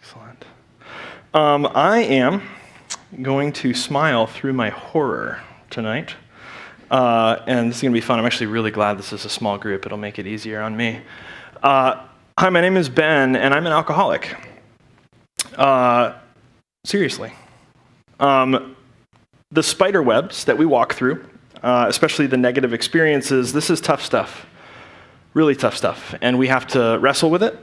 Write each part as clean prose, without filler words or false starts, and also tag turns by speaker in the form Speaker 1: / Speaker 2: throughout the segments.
Speaker 1: Excellent. I am going to smile through my horror tonight. And this is going to be fun. I'm actually really glad this is a small group. It'll make it easier on me. Hi, my name is Ben, and I'm an alcoholic. Seriously. The spider webs that we walk through, especially the negative experiences, this is tough stuff. Really tough stuff. And we have to wrestle with it.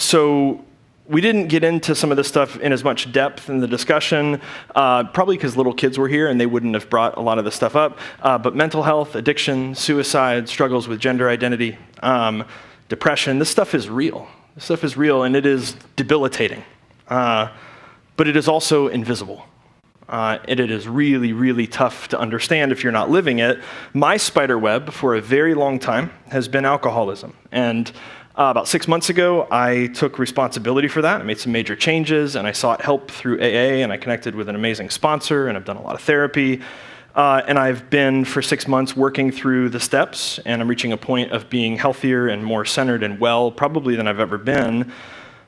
Speaker 1: So we didn't get into some of this stuff in as much depth in the discussion, probably because little kids were here and they wouldn't have brought a lot of this stuff up. But mental health, addiction, suicide, struggles with gender identity, depression, this stuff is real. This stuff is real and it is debilitating. But it is also invisible. And it is really, really tough to understand if you're not living it. My spider web for a very long time has been alcoholism. And about 6 months ago, I took responsibility for that. I made some major changes, and I sought help through AA, and I connected with an amazing sponsor, and I've done a lot of therapy. And I've been, for 6 months, working through the steps, and I'm reaching a point of being healthier and more centered and well, probably than I've ever been.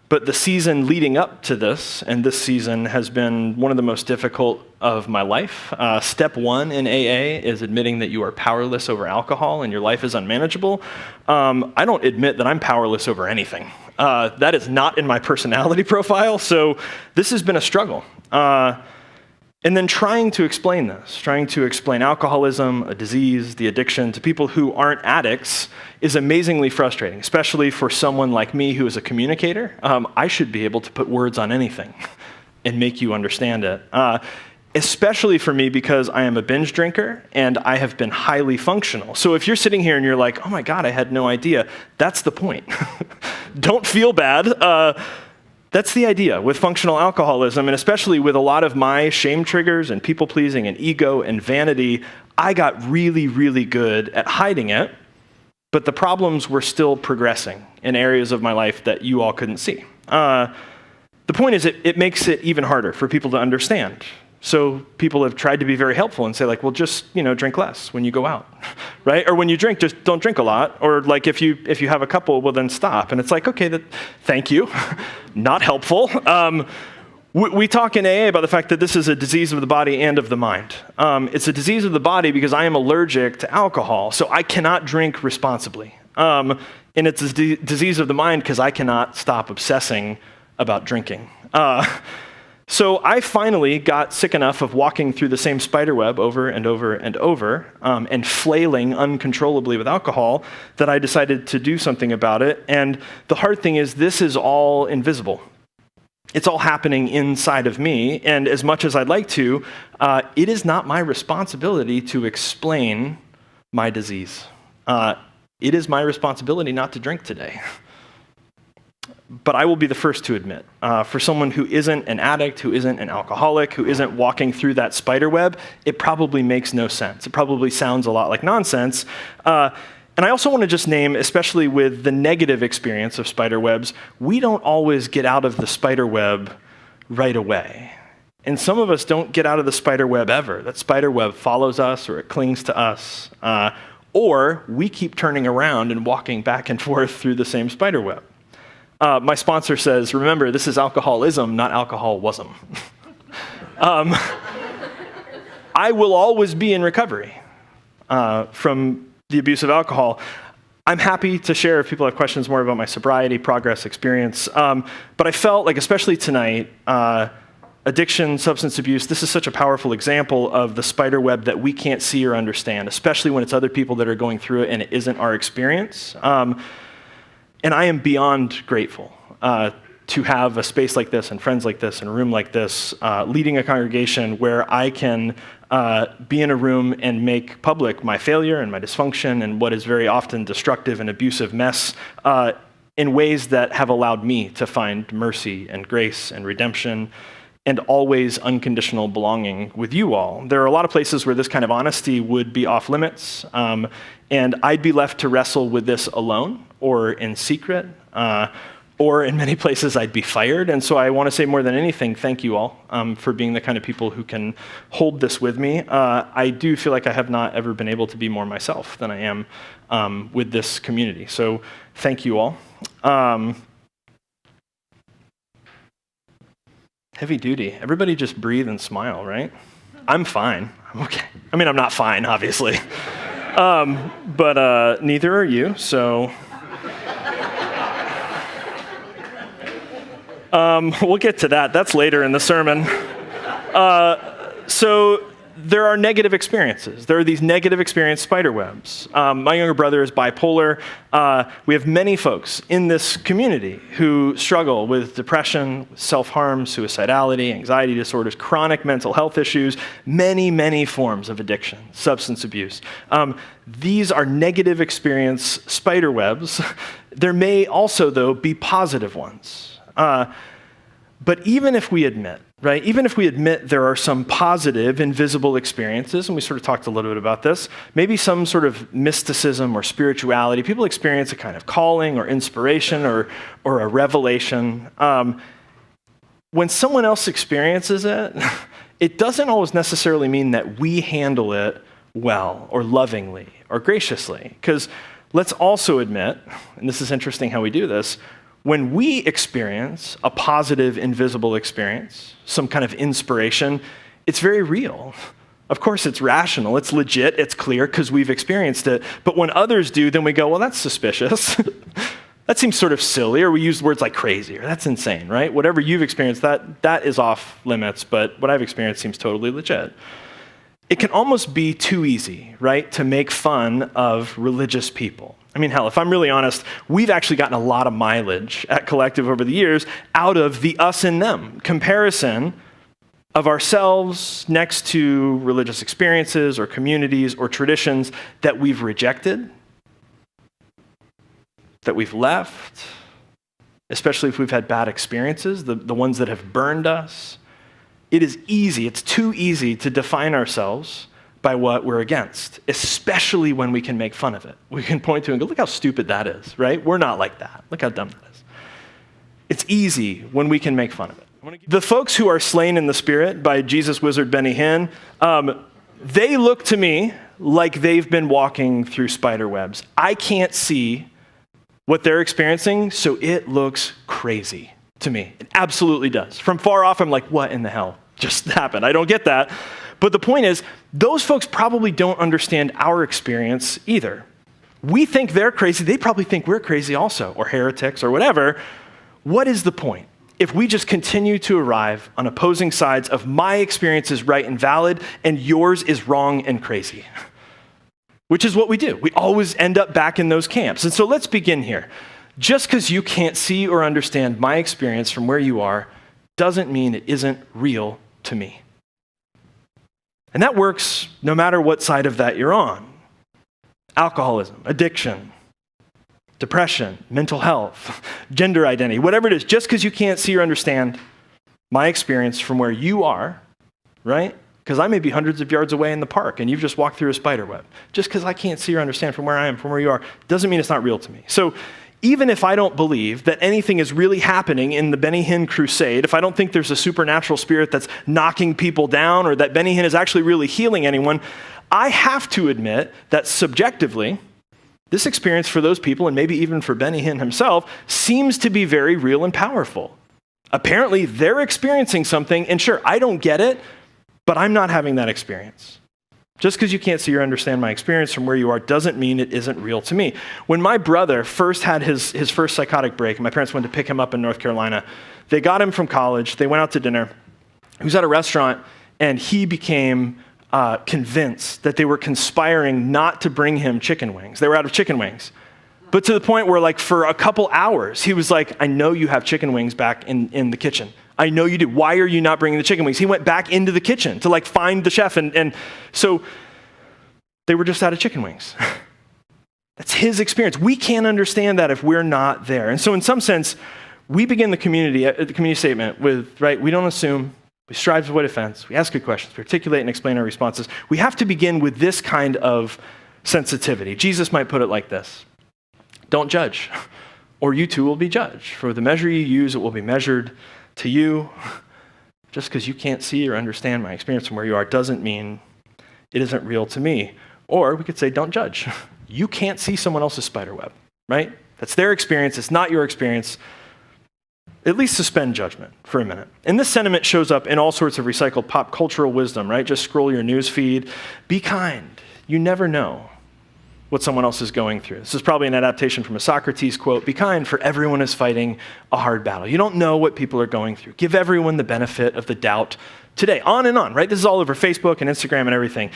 Speaker 1: But the season leading up to this, and this season, has been one of the most difficult of my life. Step one in AA is admitting that you are powerless over alcohol and your life is unmanageable. I don't admit that I'm powerless over anything. That is not in my personality profile, so this has been a struggle. And then trying to explain this, trying to explain alcoholism, a disease, the addiction to people who aren't addicts is amazingly frustrating, especially for someone like me who is a communicator. I should be able to put words on anything and make you understand it. Especially for me because I am a binge drinker and I have been highly functional. So if you're sitting here and you're like, oh my God, I had no idea, that's the point. Don't feel bad. That's the idea with functional alcoholism, and especially with a lot of my shame triggers and people-pleasing and ego and vanity, I got really, really good at hiding it, but the problems were still progressing in areas of my life that you all couldn't see. The point is it makes it even harder for people to understand. So people have tried to be very helpful and say like, well, just, drink less when you go out, right? Or when you drink, just don't drink a lot. Or like if you have a couple, well, then stop. And it's like, okay, thank you. Not helpful. We talk in AA about the fact that this is a disease of the body and of the mind. It's a disease of the body because I am allergic to alcohol, so I cannot drink responsibly. And it's a disease of the mind because I cannot stop obsessing about drinking. So I finally got sick enough of walking through the same spider web over and over and over and flailing uncontrollably with alcohol that I decided to do something about it. And the hard thing is this is all invisible. It's all happening inside of me. And as much as I'd like to, it is not my responsibility to explain my disease. It is my responsibility not to drink today. But I will be the first to admit, for someone who isn't an addict, who isn't an alcoholic, who isn't walking through that spider web, it probably makes no sense. It probably sounds a lot like nonsense. And I also want to just name, especially with the negative experience of spider webs, we don't always get out of the spider web right away. And some of us don't get out of the spider web ever. That spider web follows us or it clings to us. Or we keep turning around and walking back and forth through the same spider web. My sponsor says, remember, this is alcoholism, not alcohol-wasm. I will always be in recovery from the abuse of alcohol. I'm happy to share if people have questions more about my sobriety, progress, experience. But I felt like, especially tonight, addiction, substance abuse, this is such a powerful example of the spider web that we can't see or understand, especially when it's other people that are going through it and it isn't our experience. And I am beyond grateful to have a space like this and friends like this and a room like this, leading a congregation where I can be in a room and make public my failure and my dysfunction and what is very often destructive and abusive mess in ways that have allowed me to find mercy and grace and redemption and always unconditional belonging with you all. There are a lot of places where this kind of honesty would be off limits, and I'd be left to wrestle with this alone or in secret, or in many places I'd be fired. And so I want to say more than anything, thank you all for being the kind of people who can hold this with me. I do feel like I have not ever been able to be more myself than I am with this community. So thank you all. Heavy duty. Everybody just breathe and smile, right? I'm fine. I'm okay. I mean, I'm not fine, obviously. But neither are you, so... we'll get to that. That's later in the sermon. So there are negative experiences. There are these negative experience spider webs. My younger brother is bipolar. We have many folks in this community who struggle with depression, self-harm, suicidality, anxiety disorders, chronic mental health issues, many, many forms of addiction, substance abuse. These are negative experience spider webs. There may also, though, be positive ones. But even if we admit, right, even if we admit there are some positive, invisible experiences, and we sort of talked a little bit about this, maybe some sort of mysticism or spirituality, people experience a kind of calling or inspiration or a revelation. When someone else experiences it, it doesn't always necessarily mean that we handle it well or lovingly or graciously. Because let's also admit, and this is interesting how we do this, when we experience a positive, invisible experience, some kind of inspiration, it's very real. Of course, it's rational, it's legit, it's clear because we've experienced it. But when others do, then we go, well, that's suspicious. That seems sort of silly, or we use words like crazy, or that's insane, right? Whatever you've experienced, that is off limits, but what I've experienced seems totally legit. It can almost be too easy, right, to make fun of religious people. I mean, hell, if I'm really honest, we've actually gotten a lot of mileage at Collective over the years out of the us and them comparison of ourselves next to religious experiences or communities or traditions that we've rejected, that we've left, especially if we've had bad experiences, the ones that have burned us. It is easy, it's too easy to define ourselves by what we're against, especially when we can make fun of it. We can point to it and go, look how stupid that is, right? We're not like that. Look how dumb that is. It's easy when we can make fun of it. The folks who are slain in the Spirit by Jesus Wizard Benny Hinn, they look to me like they've been walking through spider webs. I can't see what they're experiencing, so it looks crazy to me. It absolutely does. From far off, I'm like, what in the hell just happened? I don't get that. But the point is, those folks probably don't understand our experience either. We think they're crazy. They probably think we're crazy also, or heretics, or whatever. What is the point? If we just continue to arrive on opposing sides of my experience is right and valid, and yours is wrong and crazy, which is what we do. We always end up back in those camps. And so let's begin here. Just because you can't see or understand my experience from where you are doesn't mean it isn't real to me. And that works no matter what side of that you're on. Alcoholism, addiction, depression, mental health, gender identity, whatever it is, just because you can't see or understand my experience from where you are, right? Because I may be hundreds of yards away in the park and you've just walked through a spider web. Just because I can't see or understand from where I am, from where you are, doesn't mean it's not real to me. So even if I don't believe that anything is really happening in the Benny Hinn crusade, if I don't think there's a supernatural spirit that's knocking people down or that Benny Hinn is actually really healing anyone, I have to admit that subjectively, this experience for those people, and maybe even for Benny Hinn himself, seems to be very real and powerful. Apparently, they're experiencing something, and sure, I don't get it, but I'm not having that experience. Just because you can't see or understand my experience from where you are doesn't mean it isn't real to me. When my brother first had his first psychotic break, and my parents went to pick him up in North Carolina, they got him from college, they went out to dinner, he was at a restaurant, and he became convinced that they were conspiring not to bring him chicken wings. They were out of chicken wings. But to the point where, like, for a couple hours, he was like, I know you have chicken wings back in the kitchen. I know you do. Why are you not bringing the chicken wings? He went back into the kitchen to, like, find the chef. And so they were just out of chicken wings. That's his experience. We can't understand that if we're not there. And so in some sense, we begin the community statement with, right, we don't assume, we strive to avoid offense, we ask good questions, we articulate and explain our responses. We have to begin with this kind of sensitivity. Jesus might put it like this: don't judge, or you too will be judged. For the measure you use, it will be measured to you. Just because you can't see or understand my experience from where you are doesn't mean it isn't real to me. Or we could say, don't judge. You can't see someone else's spider web, right? That's their experience. It's not your experience. at least suspend judgment for a minute. And this sentiment shows up in all sorts of recycled pop cultural wisdom, right? Just scroll your news feed. Be kind. You never know what someone else is going through. This is probably an adaptation from a Socrates quote. Be kind, for everyone is fighting a hard battle. You don't know what people are going through. Give everyone the benefit of the doubt today. On and on, right? This is all over Facebook and Instagram and everything.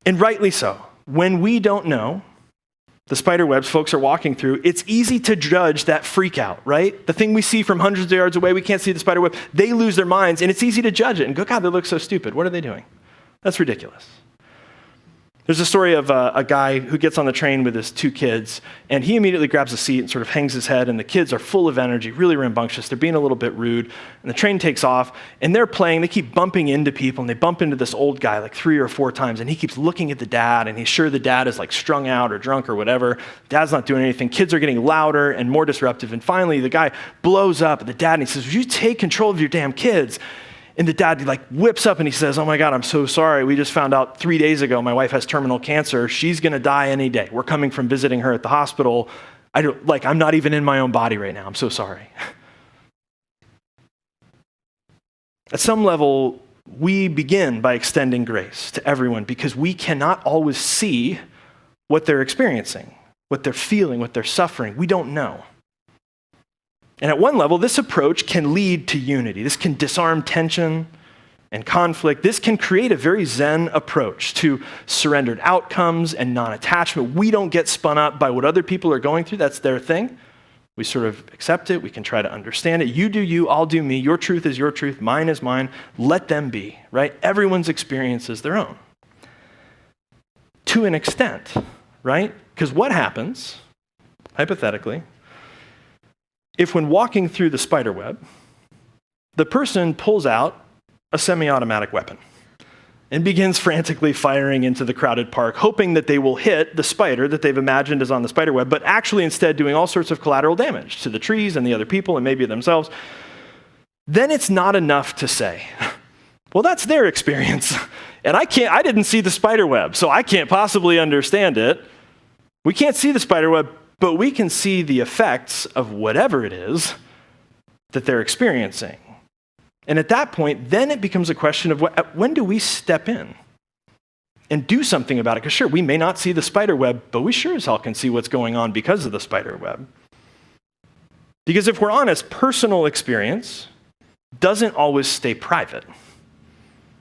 Speaker 1: And rightly so. When we don't know the spider webs folks are walking through, it's easy to judge that freak out, right? The thing we see from hundreds of yards away, we can't see the spider web. They lose their minds, and it's easy to judge it and go, God, they look so stupid. What are they doing? That's ridiculous. There's a story of a guy who gets on the train with his 2 kids, and he immediately grabs a seat and sort of hangs his head, and the kids are full of energy, really rambunctious. They're being a little bit rude, and the train takes off, and they're playing. They keep bumping into people, and they bump into this old guy like 3 or 4 times, and he keeps looking at the dad, and he's sure the dad is like strung out or drunk or whatever. Dad's not doing anything. Kids are getting louder and more disruptive, and finally the guy blows up at the dad, and he says, would you take control of your damn kids? And the dad like whips up and he says, oh my God, I'm so sorry. We just found out 3 days ago my wife has terminal cancer. She's gonna die any day. We're coming from visiting her at the hospital. I'm not even in my own body right now. I'm so sorry. At some level, we begin by extending grace to everyone because we cannot always see what they're experiencing, what they're feeling, what they're suffering. We don't know. And at one level, this approach can lead to unity. This can disarm tension and conflict. This can create a very Zen approach to surrendered outcomes and non-attachment. We don't get spun up by what other people are going through. That's their thing. We sort of accept it. We can try to understand it. You do you, I'll do me. Your truth is your truth. Mine is mine. Let them be, right? Everyone's experience is their own. To an extent, right? Because what happens, hypothetically, if when walking through the spider web, the person pulls out a semi-automatic weapon and begins frantically firing into the crowded park, hoping that they will hit the spider that they've imagined is on the spider web, but actually instead doing all sorts of collateral damage to the trees and the other people and maybe themselves, then it's not enough to say, well, that's their experience. And I didn't see the spider web, so I can't possibly understand it. We can't see the spider web, but we can see the effects of whatever it is that they're experiencing. And at that point, then it becomes a question of when do we step in and do something about it? Because sure, we may not see the spider web, but we sure as hell can see what's going on because of the spider web. Because if we're honest, personal experience doesn't always stay private.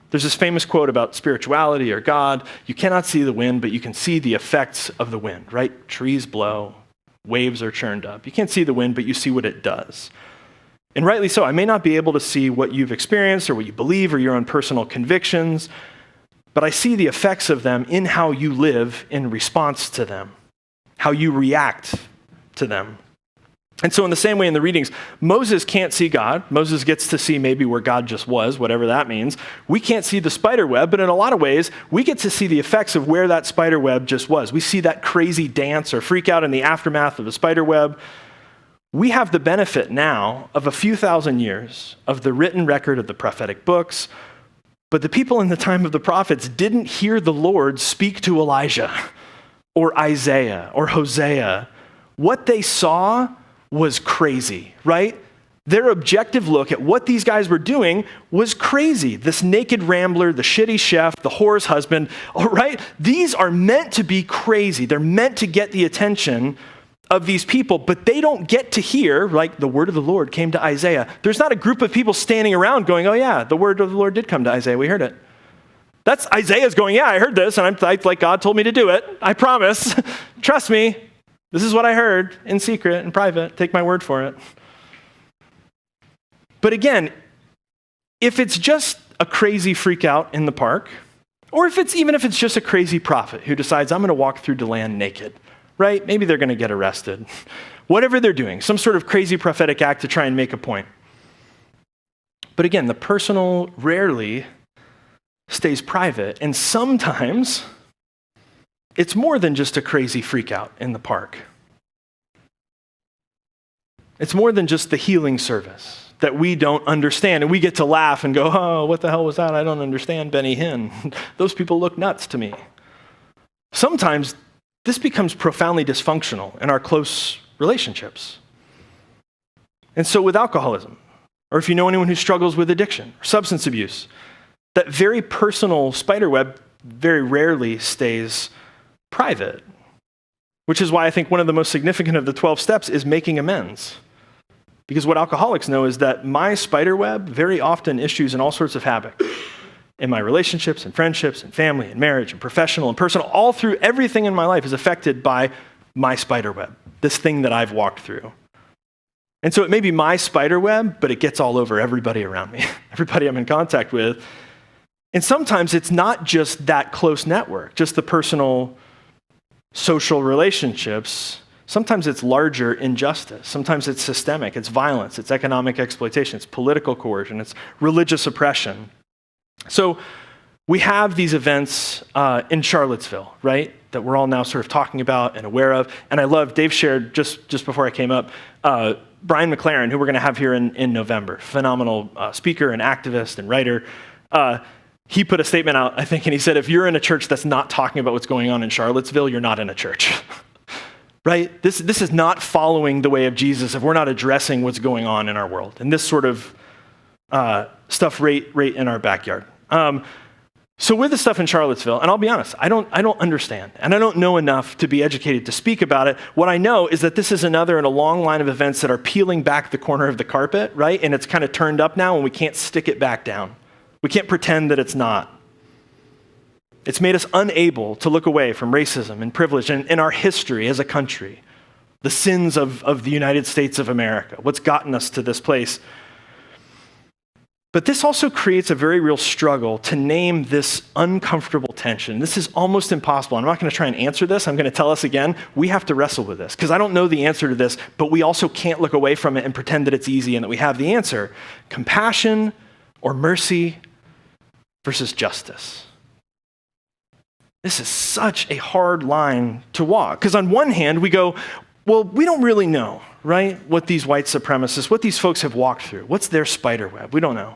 Speaker 1: There's this famous quote about spirituality or God. You cannot see the wind, but you can see the effects of the wind, right? Trees blow, waves are churned up. You can't see the wind, but you see what it does. And rightly so. I may not be able to see what you've experienced or what you believe or your own personal convictions, but I see the effects of them in how you live in response to them, how you react to them. And so in the same way in the readings, Moses can't see God. Moses gets to see maybe where God just was, whatever that means. We can't see the spider web, but in a lot of ways, we get to see the effects of where that spider web just was. We see that crazy dance or freak out in the aftermath of a spider web. We have the benefit now of a few thousand years of the written record of the prophetic books, but the people in the time of the prophets didn't hear the Lord speak to Elijah or Isaiah or Hosea. What they saw was crazy, right? Their objective look at what these guys were doing was crazy. This naked rambler, the shitty chef, the whore's husband, all right? These are meant to be crazy. They're meant to get the attention of these people, but they don't get to hear, like the word of the Lord came to Isaiah. There's not a group of people standing around going, oh yeah, the word of the Lord did come to Isaiah. We heard it. That's Isaiah's going, yeah, I heard this, and I like God told me to do it. I promise. Trust me. This is what I heard in secret, in private. Take my word for it. But again, if it's just a crazy freak out in the park, or even if it's just a crazy prophet who decides, I'm going to walk through DeLand naked, right? Maybe they're going to get arrested. Whatever they're doing, some sort of crazy prophetic act to try and make a point. But again, the personal rarely stays private, and sometimes it's more than just a crazy freak out in the park. It's more than just the healing service that we don't understand, and we get to laugh and go, oh, what the hell was that? I don't understand Benny Hinn. Those people look nuts to me. Sometimes this becomes profoundly dysfunctional in our close relationships. And so with alcoholism, or if you know anyone who struggles with addiction or substance abuse, that very personal spider web very rarely stays private, which is why I think one of the most significant of the 12 steps is making amends. Because what alcoholics know is that my spider web very often issues in all sorts of havoc in my relationships and friendships and family and marriage and professional and personal, all through everything in my life is affected by my spider web, this thing that I've walked through. And so it may be my spider web, but it gets all over everybody around me, everybody I'm in contact with. And sometimes it's not just that close network, just the personal social relationships. Sometimes it's larger injustice. Sometimes it's systemic. It's violence. It's economic exploitation. It's political coercion. It's religious oppression. So we have these events in Charlottesville, right, that we're all now sort of talking about and aware of. And I love, Dave shared just before I came up, Brian McLaren, who we're going to have here in November, phenomenal speaker and activist and writer. He put a statement out, I think, and he said, if you're in a church that's not talking about what's going on in Charlottesville, you're not in a church. Right? This is not following the way of Jesus if we're not addressing what's going on in our world. And this sort of stuff right in our backyard. So with the stuff in Charlottesville, and I'll be honest, I don't understand, and I don't know enough to be educated to speak about it. What I know is that this is another in a long line of events that are peeling back the corner of the carpet, right? And it's kind of turned up now, and we can't stick it back down. We can't pretend that it's not. It's made us unable to look away from racism and privilege and in our history as a country, the sins of the United States of America, what's gotten us to this place. But this also creates a very real struggle to name this uncomfortable tension. This is almost impossible. I'm not going to try and answer this. I'm going to tell us again, we have to wrestle with this because I don't know the answer to this, but we also can't look away from it and pretend that it's easy and that we have the answer. Compassion or mercy versus justice. This is such a hard line to walk because on one hand we go, well, we don't really know, right, what these white supremacists, what these folks have walked through. What's their spider web? We don't know.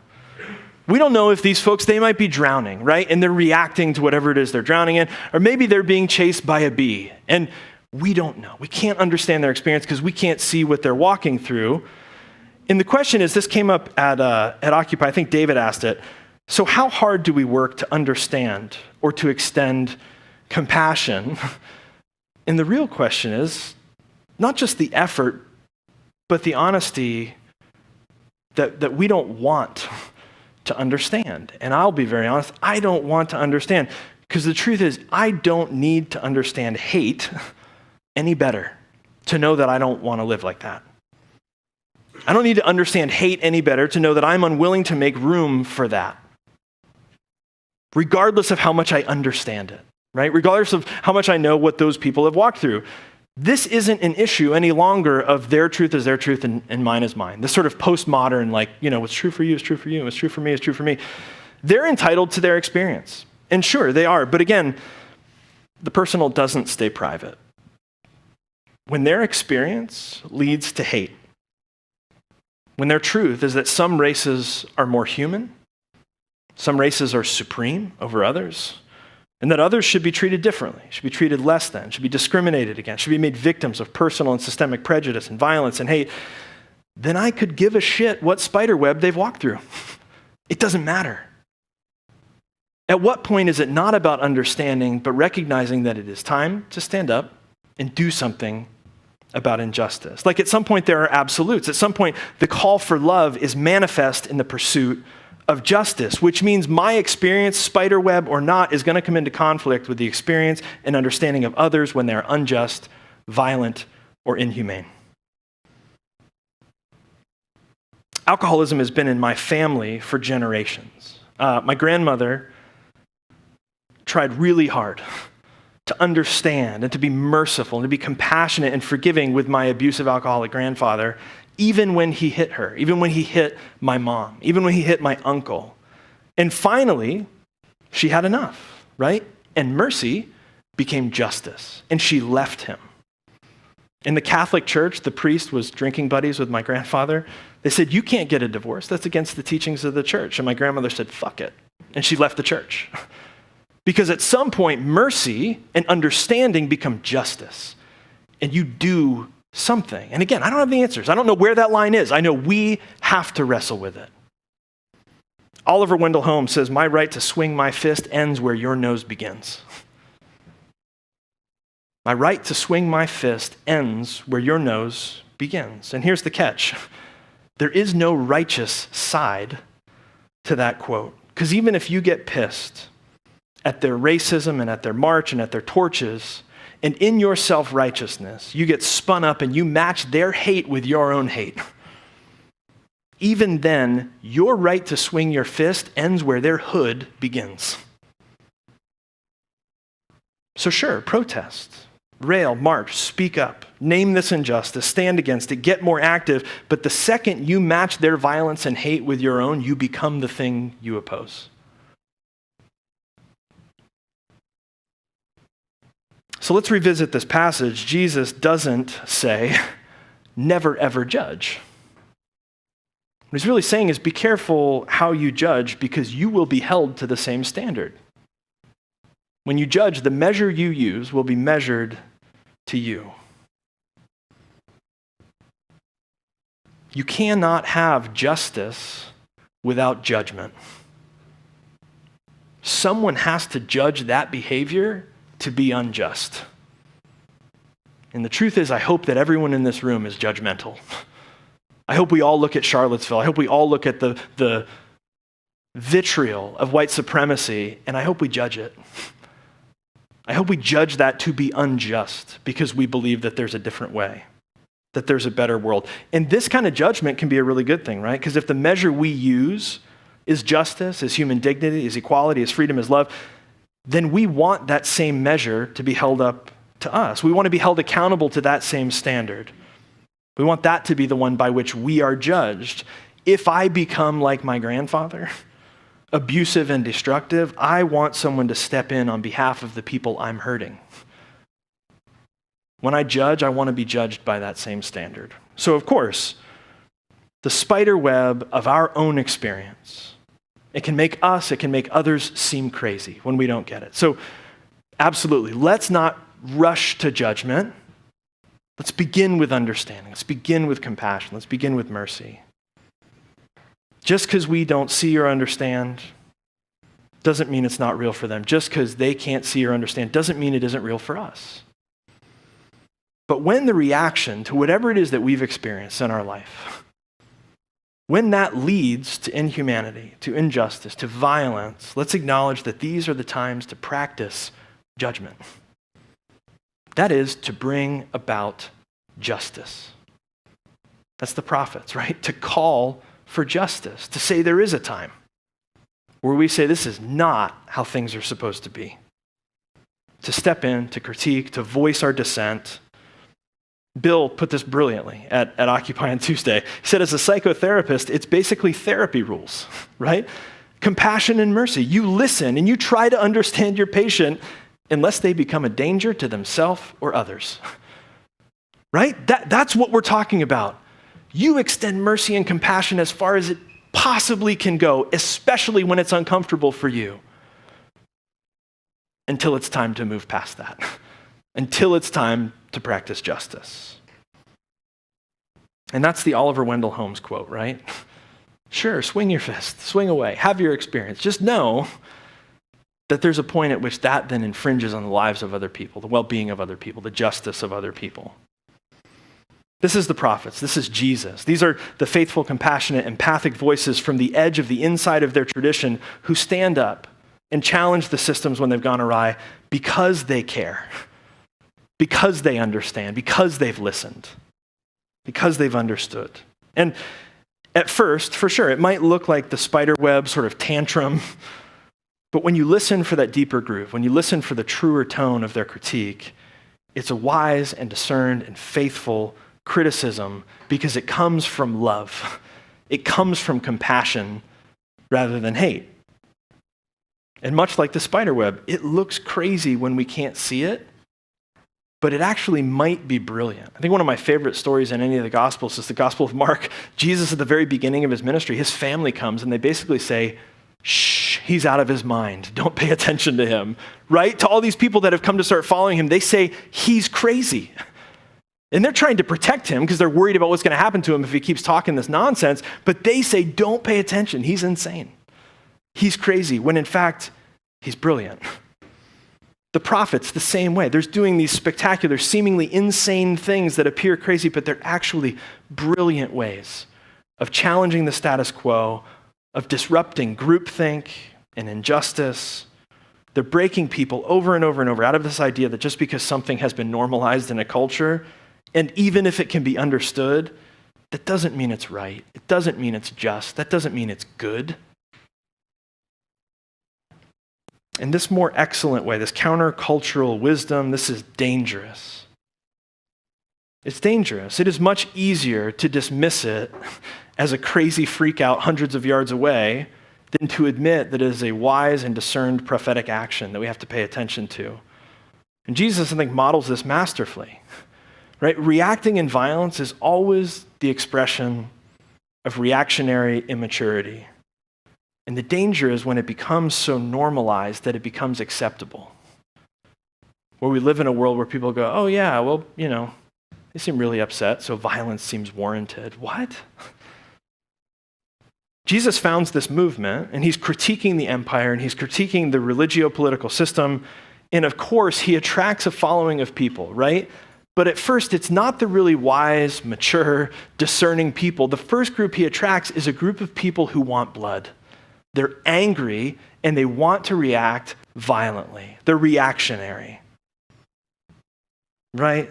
Speaker 1: We don't know if these folks, they might be drowning, right? And they're reacting to whatever it is they're drowning in. Or maybe they're being chased by a bee. And we don't know. We can't understand their experience because we can't see what they're walking through. And the question is, this came up at Occupy. I think David asked it. So how hard do we work to understand or to extend compassion? And the real question is not just the effort, but the honesty that we don't want to understand. And I'll be very honest, I don't want to understand because the truth is I don't need to understand hate any better to know that I don't want to live like that. I don't need to understand hate any better to know that I'm unwilling to make room for that, regardless of how much I understand it, right? Regardless of how much I know what those people have walked through. This isn't an issue any longer of their truth is their truth and mine is mine. This sort of postmodern, like, what's true for you is true for you, what's true for me is true for me. They're entitled to their experience. And sure, they are. But again, the personal doesn't stay private. When their experience leads to hate, when their truth is that some races are more human, some races are supreme over others, and that others should be treated differently, should be treated less than, should be discriminated against, should be made victims of personal and systemic prejudice and violence and hate, then I could give a shit what spider web they've walked through. It doesn't matter. At what point is it not about understanding, but recognizing that it is time to stand up and do something about injustice? Like at some point there are absolutes. At some point, the call for love is manifest in the pursuit of justice, which means my experience, spider web or not, is going to come into conflict with the experience and understanding of others when they're unjust, violent, or inhumane. Alcoholism has been in my family for generations. My grandmother tried really hard to understand and to be merciful and to be compassionate and forgiving with my abusive alcoholic grandfather, even when he hit her, even when he hit my mom, even when he hit my uncle. And finally, she had enough, right? And mercy became justice, and she left him. In the Catholic Church, the priest was drinking buddies with my grandfather. They said, you can't get a divorce. That's against the teachings of the church. And my grandmother said, fuck it. And she left the church. Because at some point, mercy and understanding become justice. And you do something. And again, I don't have the answers. I don't know where that line is. I know we have to wrestle with it. Oliver Wendell Holmes says, "My right to swing my fist ends where your nose begins." My right to swing my fist ends where your nose begins. And here's the catch. There is no righteous side to that quote. Because even if you get pissed at their racism and at their march and at their torches, and in your self-righteousness, you get spun up and you match their hate with your own hate, even then, your right to swing your fist ends where their hood begins. So sure, protest, rail, march, speak up, name this injustice, stand against it, get more active, but the second you match their violence and hate with your own, you become the thing you oppose. So let's revisit this passage. Jesus doesn't say, never ever judge. What he's really saying is be careful how you judge because you will be held to the same standard. When you judge, the measure you use will be measured to you. You cannot have justice without judgment. Someone has to judge that behavior to be unjust. And the truth is, I hope that everyone in this room is judgmental. I hope we all look at Charlottesville. I hope we all look at the vitriol of white supremacy, and I hope we judge it. I hope we judge that to be unjust because we believe that there's a different way, that there's a better world. And this kind of judgment can be a really good thing, right? Because if the measure we use is justice, is human dignity, is equality, is freedom, is love, then we want that same measure to be held up to us. We want to be held accountable to that same standard. We want that to be the one by which we are judged. If I become like my grandfather, abusive and destructive, I want someone to step in on behalf of the people I'm hurting. When I judge, I want to be judged by that same standard. So of course, the spider web of our own experience, it can make us, it can make others seem crazy when we don't get it. So absolutely, let's not rush to judgment. Let's begin with understanding. Let's begin with compassion. Let's begin with mercy. Just because we don't see or understand doesn't mean it's not real for them. Just because they can't see or understand doesn't mean it isn't real for us. But when the reaction to whatever it is that we've experienced in our life, when that leads to inhumanity, to injustice, to violence, let's acknowledge that these are the times to practice judgment. That is to bring about justice. That's the prophets, right? To call for justice, to say there is a time where we say this is not how things are supposed to be. To step in, to critique, to voice our dissent. Bill put this brilliantly at Occupy on Tuesday. He said, as a psychotherapist, it's basically therapy rules, right? Compassion and mercy. You listen and you try to understand your patient unless they become a danger to themselves or others, right? That's what we're talking about. You extend mercy and compassion as far as it possibly can go, especially when it's uncomfortable for you, until it's time to move past that, until it's time to practice justice. And that's the Oliver Wendell Holmes quote, right? Sure, swing your fist, swing away, have your experience. Just know that there's a point at which that then infringes on the lives of other people, the well-being of other people, the justice of other people. This is the prophets. This is Jesus. These are the faithful, compassionate, empathic voices from the edge of the inside of their tradition who stand up and challenge the systems when they've gone awry because they care, because they understand, because they've listened, because they've understood. And at first, for sure, it might look like the spider web sort of tantrum, but when you listen for that deeper groove, when you listen for the truer tone of their critique, it's a wise and discerned and faithful criticism because it comes from love. It comes from compassion rather than hate. And much like the spider web, it looks crazy when we can't see it, but it actually might be brilliant. I think one of my favorite stories in any of the Gospels is the Gospel of Mark. Jesus, at the very beginning of his ministry, his family comes and they basically say, shh, he's out of his mind. Don't pay attention to him, right? To all these people that have come to start following him, they say, he's crazy. And they're trying to protect him because they're worried about what's going to happen to him if he keeps talking this nonsense. But they say, don't pay attention. He's insane. He's crazy, when in fact, he's brilliant. The prophets, the same way. They're doing these spectacular, seemingly insane things that appear crazy, but they're actually brilliant ways of challenging the status quo, of disrupting groupthink and injustice. They're breaking people over and over and over out of this idea that just because something has been normalized in a culture, and even if it can be understood, that doesn't mean it's right. It doesn't mean it's just. That doesn't mean it's good. In this more excellent way, this countercultural wisdom, this is dangerous. It's dangerous. It is much easier to dismiss it as a crazy freak out hundreds of yards away than to admit that it is a wise and discerned prophetic action that we have to pay attention to. And Jesus, I think, models this masterfully. Right? Reacting in violence is always the expression of reactionary immaturity. And the danger is when it becomes so normalized that it becomes acceptable. Where we live in a world where people go, oh yeah, well, they seem really upset, so violence seems warranted. What? Jesus founds this movement, and he's critiquing the empire, and he's critiquing the religio-political system, and of course, he attracts a following of people, right? But at first, it's not the really wise, mature, discerning people. The first group he attracts is a group of people who want blood. They're angry, and they want to react violently. They're reactionary, right?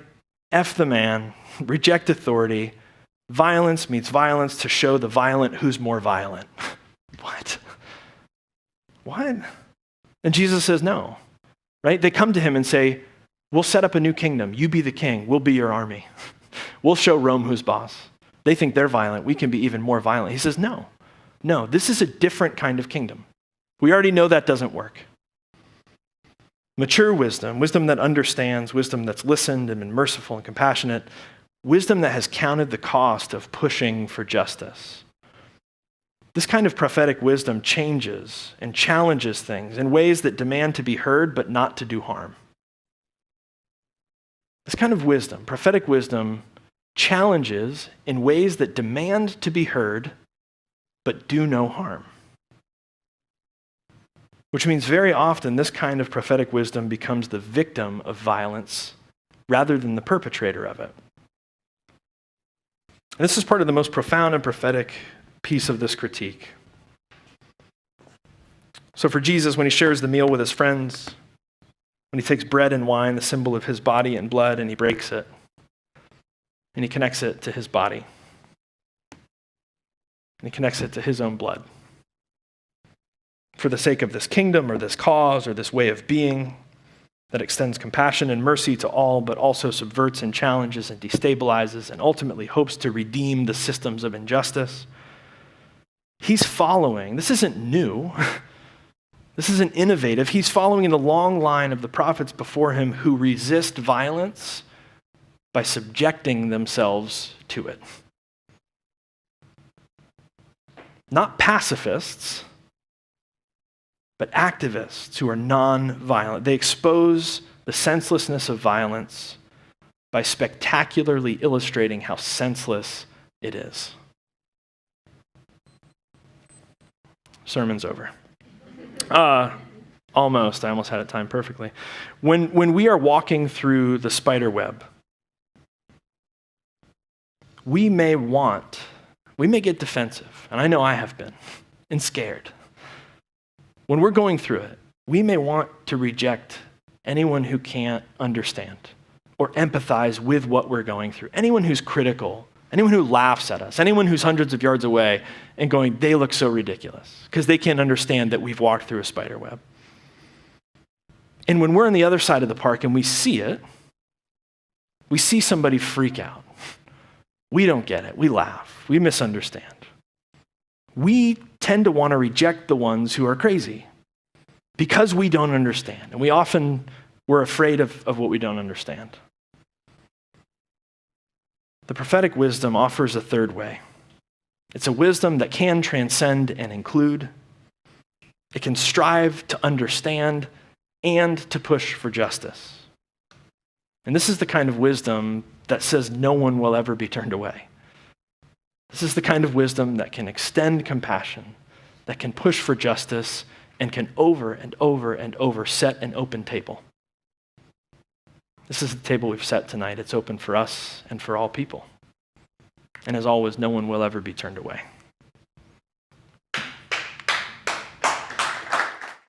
Speaker 1: F the man, reject authority. Violence meets violence to show the violent who's more violent. What? And Jesus says no, right? They come to him and say, we'll set up a new kingdom. You be the king. We'll be your army. We'll show Rome who's boss. They think they're violent. We can be even more violent. He says, no, this is a different kind of kingdom. We already know that doesn't work. Mature wisdom that understands, wisdom that's listened and been merciful and compassionate, wisdom that has counted the cost of pushing for justice. This kind of prophetic wisdom changes and challenges things in ways that demand to be heard but not to do harm. This kind of wisdom, prophetic wisdom, challenges in ways that demand to be heard but do no harm. Which means very often this kind of prophetic wisdom becomes the victim of violence rather than the perpetrator of it. And this is part of the most profound and prophetic piece of this critique. So for Jesus, when he shares the meal with his friends, when he takes bread and wine, the symbol of his body and blood, and he breaks it, and he connects it to his body, and he connects it to his own blood. For the sake of this kingdom or this cause or this way of being that extends compassion and mercy to all, but also subverts and challenges and destabilizes and ultimately hopes to redeem the systems of injustice. He's following, this isn't new, this isn't innovative. He's following in the long line of the prophets before him who resist violence by subjecting themselves to it. Not pacifists, but activists who are non-violent. They expose the senselessness of violence by spectacularly illustrating how senseless it is. Sermon's over. Almost. I almost had it timed perfectly. When we are walking through the spider web, we may get defensive, and I know I have been, and scared. When we're going through it, we may want to reject anyone who can't understand or empathize with what we're going through. Anyone who's critical, anyone who laughs at us, anyone who's hundreds of yards away and going, they look so ridiculous because they can't understand that we've walked through a spider web. And when we're on the other side of the park and we see it, we see somebody freak out. We don't get it. We laugh. We misunderstand. We tend to want to reject the ones who are crazy because we don't understand. And we're afraid of what we don't understand. The prophetic wisdom offers a third way. It's a wisdom that can transcend and include. It can strive to understand and to push for justice. And this is the kind of wisdom that says no one will ever be turned away. This is the kind of wisdom that can extend compassion, that can push for justice, and can over and over and over set an open table. This is the table we've set tonight. It's open for us and for all people. And as always, no one will ever be turned away.